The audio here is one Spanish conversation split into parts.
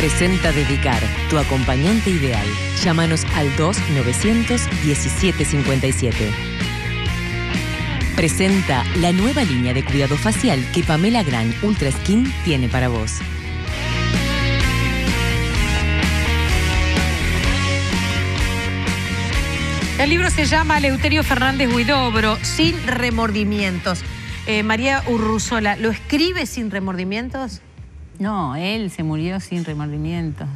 Presenta Dedicar, tu acompañante ideal. Llámanos al 2-900-1757. Presenta la nueva línea de cuidado facial que Pamela Gran Ultra Skin tiene para vos. El libro se llama Eleuterio Fernández Huidobro, Sin remordimientos. María Urruzola, ¿lo escribe sin remordimientos? No, él se murió sin remordimientos.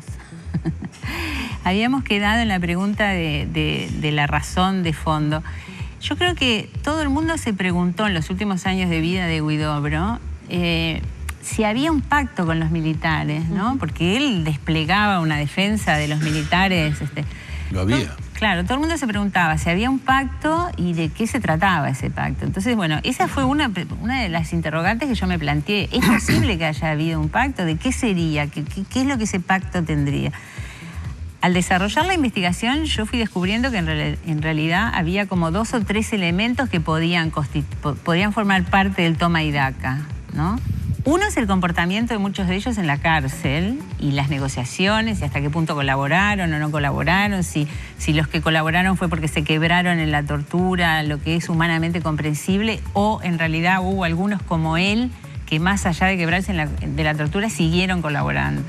Habíamos quedado en la pregunta de la razón de fondo. Yo creo que todo el mundo se preguntó en los últimos años de vida de Huidobro si había un pacto con los militares, ¿no? Porque él desplegaba una defensa de los militares. Lo había. Claro, todo el mundo se preguntaba si había un pacto y de qué se trataba ese pacto. Entonces, bueno, esa fue una de las interrogantes que yo me planteé. ¿Es posible que haya habido un pacto? ¿De qué sería? ¿Qué es lo que ese pacto tendría? Al desarrollar la investigación, yo fui descubriendo que en realidad había como 2 o 3 elementos que podían formar parte del toma y daca, ¿no? Uno es el comportamiento de muchos de ellos en la cárcel y las negociaciones y hasta qué punto colaboraron o no colaboraron, si los que colaboraron fue porque se quebraron en la tortura, lo que es humanamente comprensible, o en realidad hubo algunos como él que más allá de quebrarse de la tortura siguieron colaborando.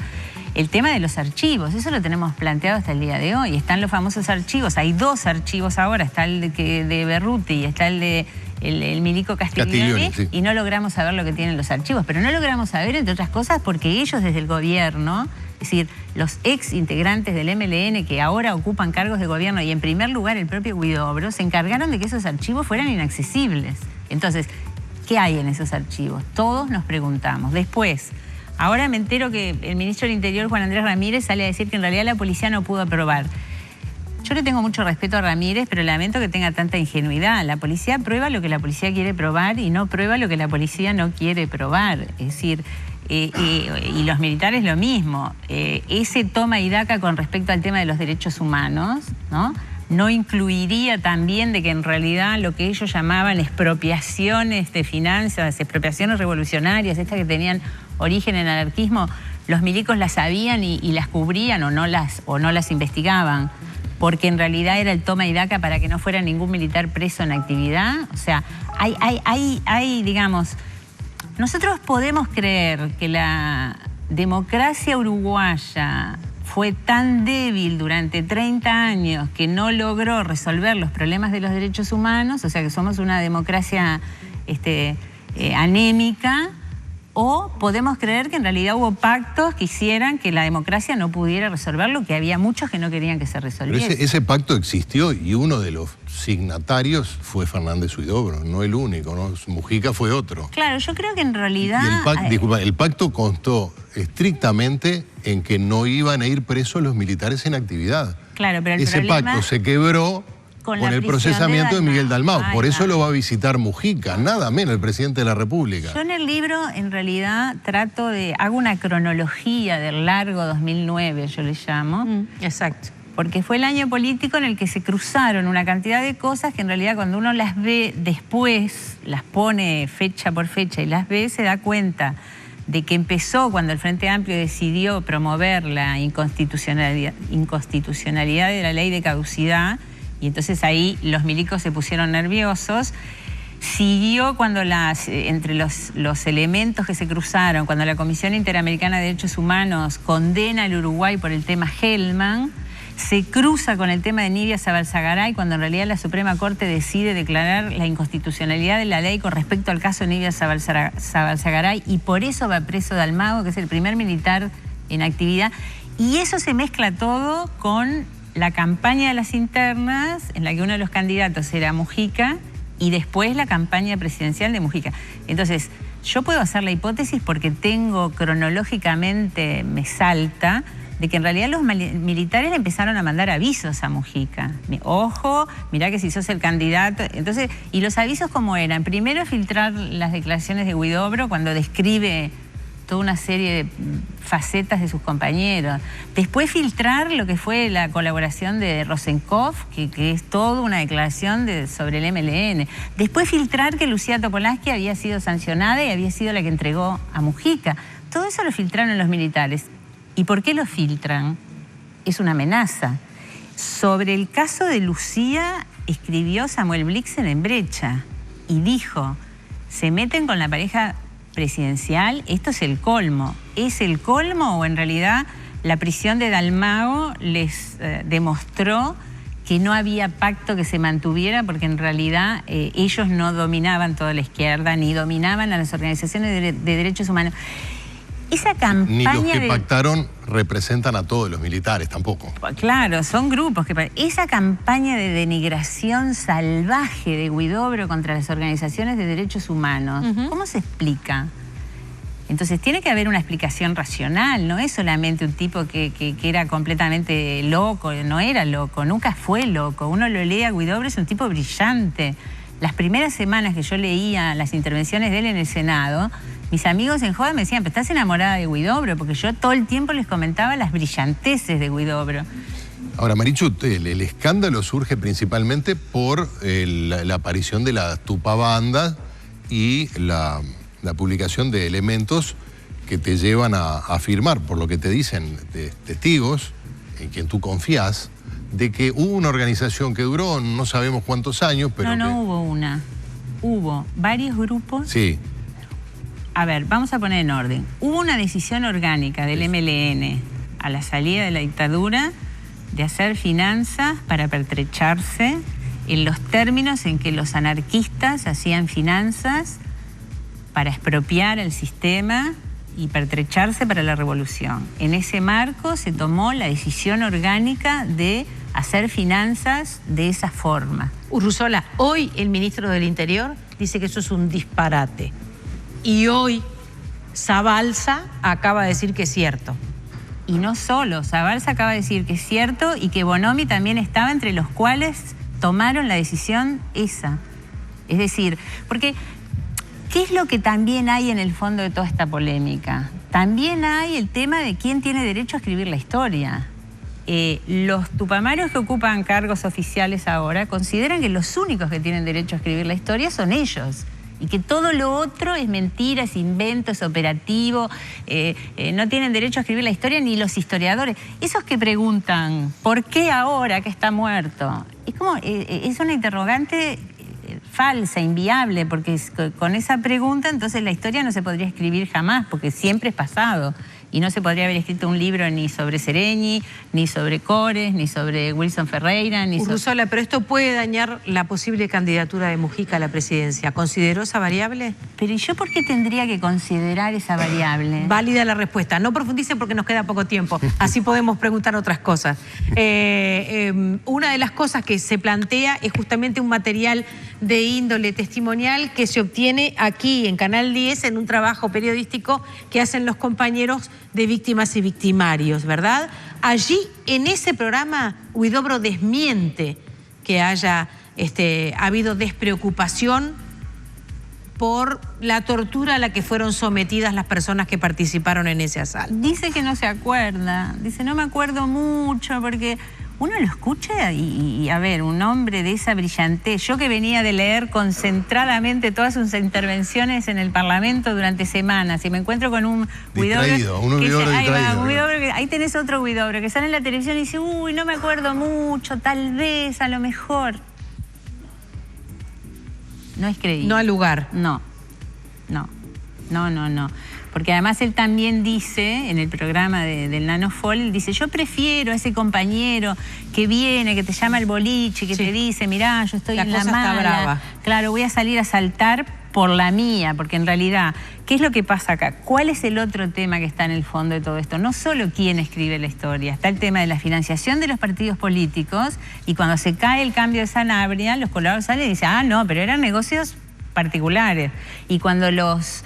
El tema de los archivos, eso lo tenemos planteado hasta el día de hoy. Están los famosos archivos, hay 2 archivos ahora, está el de Berruti y está el de el milico Castiglione, sí. Y no logramos saber lo que tienen los archivos. Pero no logramos saber, entre otras cosas, porque ellos desde el gobierno, es decir, los ex integrantes del MLN que ahora ocupan cargos de gobierno y en primer lugar el propio Huidobro, se encargaron de que esos archivos fueran inaccesibles. Entonces, ¿qué hay en esos archivos? Todos nos preguntamos. Después, ahora me entero que el ministro del Interior, Juan Andrés Ramírez, sale a decir que en realidad la policía no pudo probar. Yo le tengo mucho respeto a Ramírez, pero lamento que tenga tanta ingenuidad. La policía prueba lo que la policía quiere probar y no prueba lo que la policía no quiere probar. Es decir, y los militares lo mismo. Ese toma y daca con respecto al tema de los derechos humanos, ¿no? No incluiría también de que en realidad lo que ellos llamaban expropiaciones de finanzas, expropiaciones revolucionarias, estas que tenían origen en anarquismo, los milicos las sabían y las cubrían o no las investigaban, porque en realidad era el toma y daca para que no fuera ningún militar preso en actividad. O sea, hay digamos, nosotros podemos creer que la democracia uruguaya fue tan débil durante 30 años que no logró resolver los problemas de los derechos humanos, o sea que somos una democracia anémica, o podemos creer que en realidad hubo pactos que hicieran que la democracia no pudiera resolverlo, que había muchos que no querían que se resolviera. Pero ese pacto existió y uno de los signatarios fue Fernández Huidobro, no el único, ¿no? Mujica fue otro. Claro, yo creo que en realidad... Y el pacto constó estrictamente en que no iban a ir presos los militares en actividad. Claro, pero ese pacto se quebró con el procesamiento de Miguel Dalmau. Por eso lo va a visitar Mujica, nada menos el presidente de la República. Yo en el libro, en realidad, hago una cronología del largo 2009, yo le llamo. Exacto. Porque fue el año político en el que se cruzaron una cantidad de cosas que en realidad cuando uno las ve después, las pone fecha por fecha y las ve, se da cuenta de que empezó cuando el Frente Amplio decidió promover la inconstitucionalidad de la ley de caducidad, y entonces ahí los milicos se pusieron nerviosos. Siguió cuando entre los elementos que se cruzaron, cuando la Comisión Interamericana de Derechos Humanos condena al Uruguay por el tema Hellman, se cruza con el tema de Nidia Sabalsagaray, cuando en realidad la Suprema Corte decide declarar la inconstitucionalidad de la ley con respecto al caso de Nidia Sabalsagaray, y por eso va preso Dalmau, que es el primer militar en actividad. Y eso se mezcla todo con la campaña de las internas, en la que uno de los candidatos era Mujica, y después la campaña presidencial de Mujica. Entonces, yo puedo hacer la hipótesis porque tengo cronológicamente, me salta, de que en realidad los militares le empezaron a mandar avisos a Mujica. Ojo, mirá que si sos el candidato... Entonces, ¿y los avisos cómo eran? Primero, filtrar las declaraciones de Huidobro cuando describe toda una serie de facetas de sus compañeros. Después filtrar lo que fue la colaboración de Rosenkopf, que es toda una declaración sobre el MLN. Después filtrar que Lucía Topolansky había sido sancionada y había sido la que entregó a Mujica. Todo eso lo filtraron los militares. ¿Y por qué lo filtran? Es una amenaza. Sobre el caso de Lucía escribió Samuel Blixen en Brecha y dijo, se meten con la pareja presidencial, esto es el colmo. ¿Es el colmo o en realidad la prisión de Dalmau les demostró que no había pacto que se mantuviera porque en realidad ellos no dominaban toda la izquierda ni dominaban a las organizaciones de derechos humanos? Esa campaña ni los que pactaron representan a todos los militares tampoco. Claro, son grupos que... Esa campaña de denigración salvaje de Huidobro contra las organizaciones de derechos humanos, ¿cómo se explica? Entonces tiene que haber una explicación racional, no es solamente un tipo que era completamente loco, no era loco, nunca fue loco. Uno lo lee a Huidobro, es un tipo brillante. Las primeras semanas que yo leía las intervenciones de él en el Senado, mis amigos en joda me decían, pero estás enamorada de Huidobro, porque yo todo el tiempo les comentaba las brillanteces de Huidobro. Ahora, Marichu, el escándalo surge principalmente por la aparición de las tupabandas y la publicación de elementos que te llevan a afirmar, por lo que te dicen testigos, en quien tú confías, de que hubo una organización que duró no sabemos cuántos años, pero... No hubo una. Hubo varios grupos... Sí. A ver, vamos a poner en orden. Hubo una decisión orgánica del MLN a la salida de la dictadura de hacer finanzas para pertrecharse en los términos en que los anarquistas hacían finanzas para expropiar el sistema y pertrecharse para la revolución. En ese marco se tomó la decisión orgánica de hacer finanzas de esa forma. Urruzola, hoy el ministro del Interior dice que eso es un disparate. Y hoy Zabalza acaba de decir que es cierto. Y no solo, Zabalza acaba de decir que es cierto y que Bonomi también estaba entre los cuales tomaron la decisión esa. Es decir, porque ¿qué es lo que también hay en el fondo de toda esta polémica? También hay el tema de quién tiene derecho a escribir la historia. Los tupamaros que ocupan cargos oficiales ahora consideran que los únicos que tienen derecho a escribir la historia son ellos. Y que todo lo otro es mentira, es invento, es operativo, no tienen derecho a escribir la historia ni los historiadores. Esos que preguntan, ¿por qué ahora que está muerto? Es como, es una interrogante falsa, inviable, porque con esa pregunta entonces la historia no se podría escribir jamás, porque siempre es pasado. Y no se podría haber escrito un libro ni sobre Sereñi, ni sobre Cores, ni sobre Wilson Ferreira, ni sobre... Urruzola, pero esto puede dañar la posible candidatura de Mujica a la presidencia. ¿Consideró esa variable? Pero ¿y yo por qué tendría que considerar esa variable? Válida la respuesta. No profundice porque nos queda poco tiempo. Así podemos preguntar otras cosas. Una de las cosas que se plantea es justamente un material de índole testimonial que se obtiene aquí en Canal 10 en un trabajo periodístico que hacen los compañeros de víctimas y victimarios, ¿verdad? Allí, en ese programa, Huidobro desmiente que haya habido despreocupación por la tortura a la que fueron sometidas las personas que participaron en ese asalto. Dice que no se acuerda, dice no me acuerdo mucho porque... Uno lo escucha y a ver, un hombre de esa brillantez, yo que venía de leer concentradamente todas sus intervenciones en el Parlamento durante semanas y me encuentro con un Huidobro, ahí tenés otro Huidobro que sale en la televisión y dice, uy, no me acuerdo mucho, tal vez, a lo mejor. No es creíble. No al lugar. No. Porque además él también dice, en el programa del Nanofol, dice, yo prefiero a ese compañero que viene, que te llama al boliche, que te dice, mirá, yo estoy en la mala. Está brava. Claro, voy a salir a saltar por la mía, porque en realidad, ¿qué es lo que pasa acá? ¿Cuál es el otro tema que está en el fondo de todo esto? No solo quién escribe la historia, está el tema de la financiación de los partidos políticos y cuando se cae el cambio de Sanabria, los colaboradores salen y dicen, ah, no, pero eran negocios particulares. Y cuando los...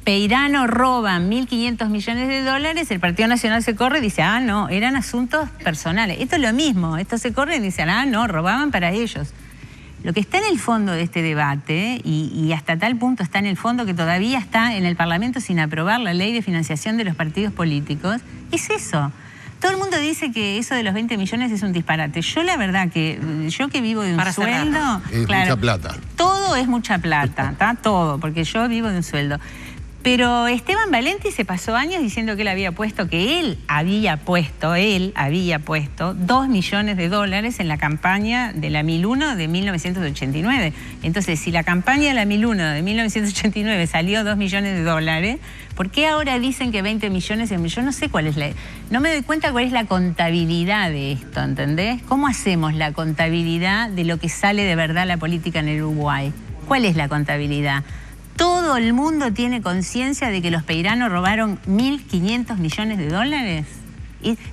Peirano roban 1.500 millones de dólares, el Partido Nacional se corre y dice, ah, no, eran asuntos personales. Esto es lo mismo, esto se corre y dicen, ah, no, robaban para ellos. Lo que está en el fondo de este debate, y hasta tal punto está en el fondo que todavía está en el Parlamento sin aprobar la ley de financiación de los partidos políticos, es eso. Todo el mundo dice que eso de los 20 millones es un disparate. Yo la verdad que, yo que vivo de un sueldo... Es claro, mucha plata. Todo es mucha plata, ¿tá? Todo, porque yo vivo de un sueldo. Pero Esteban Valenti se pasó años diciendo que él había puesto 2 millones de dólares en la campaña de la 1001 de 1989. Entonces, si la campaña de la 1001 de 1989 salió 2 millones de dólares, ¿por qué ahora dicen que 20 millones? Yo no sé cuál es no me doy cuenta cuál es la contabilidad de esto, ¿entendés? ¿Cómo hacemos la contabilidad de lo que sale de verdad la política en el Uruguay? ¿Cuál es la contabilidad? ¿Todo el mundo tiene conciencia de que los peiranos robaron 1.500 millones de dólares?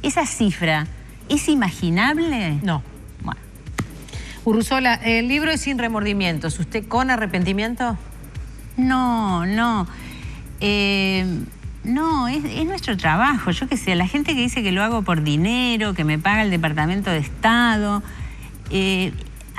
¿Esa cifra es imaginable? No. Bueno. Urruzola, el libro es Sin Remordimientos. ¿Usted con arrepentimiento? No. No, es nuestro trabajo. Yo qué sé, la gente que dice que lo hago por dinero, que me paga el Departamento de Estado...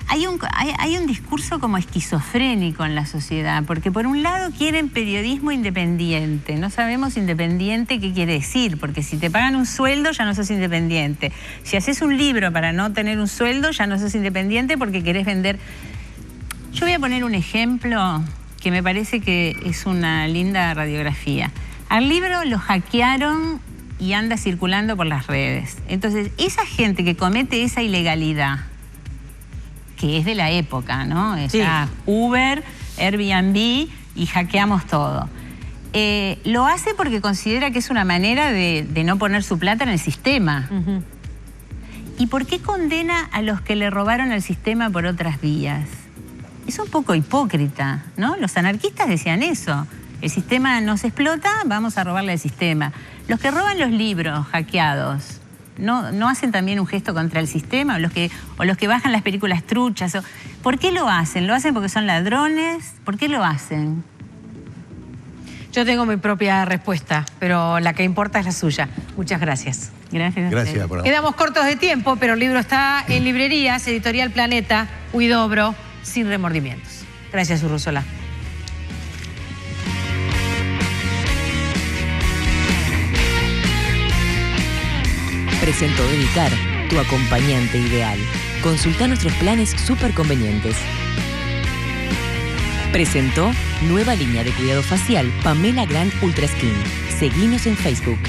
Hay un discurso como esquizofrénico en la sociedad, porque por un lado quieren periodismo independiente. No sabemos independiente qué quiere decir, porque si te pagan un sueldo ya no sos independiente. Si haces un libro para no tener un sueldo ya no sos independiente porque querés vender. Yo voy a poner un ejemplo que me parece que es una linda radiografía. Al libro lo hackearon y anda circulando por las redes. Entonces, esa gente que comete esa ilegalidad, que es de la época, ¿no? Está Uber, Airbnb y hackeamos todo. Lo hace porque considera que es una manera de no poner su plata en el sistema. ¿Y por qué condena a los que le robaron al sistema por otras vías? Es un poco hipócrita, ¿no? Los anarquistas decían eso. El sistema nos explota, vamos a robarle al sistema. Los que roban los libros hackeados, ¿No hacen también un gesto contra el sistema? O los que bajan las películas truchas. ¿Por qué lo hacen? ¿Lo hacen porque son ladrones? ¿Por qué lo hacen? Yo tengo mi propia respuesta, pero la que importa es la suya. Muchas gracias. Gracias. Gracias por... Quedamos cortos de tiempo, pero el libro está en librerías, Editorial Planeta, Huidobro, Sin Remordimientos. Gracias, Urruzola. Presentó Dedicar, tu acompañante ideal. Consulta nuestros planes súper convenientes. Presentó nueva línea de cuidado facial Pamela Gran Ultra Skin. Seguinos en Facebook.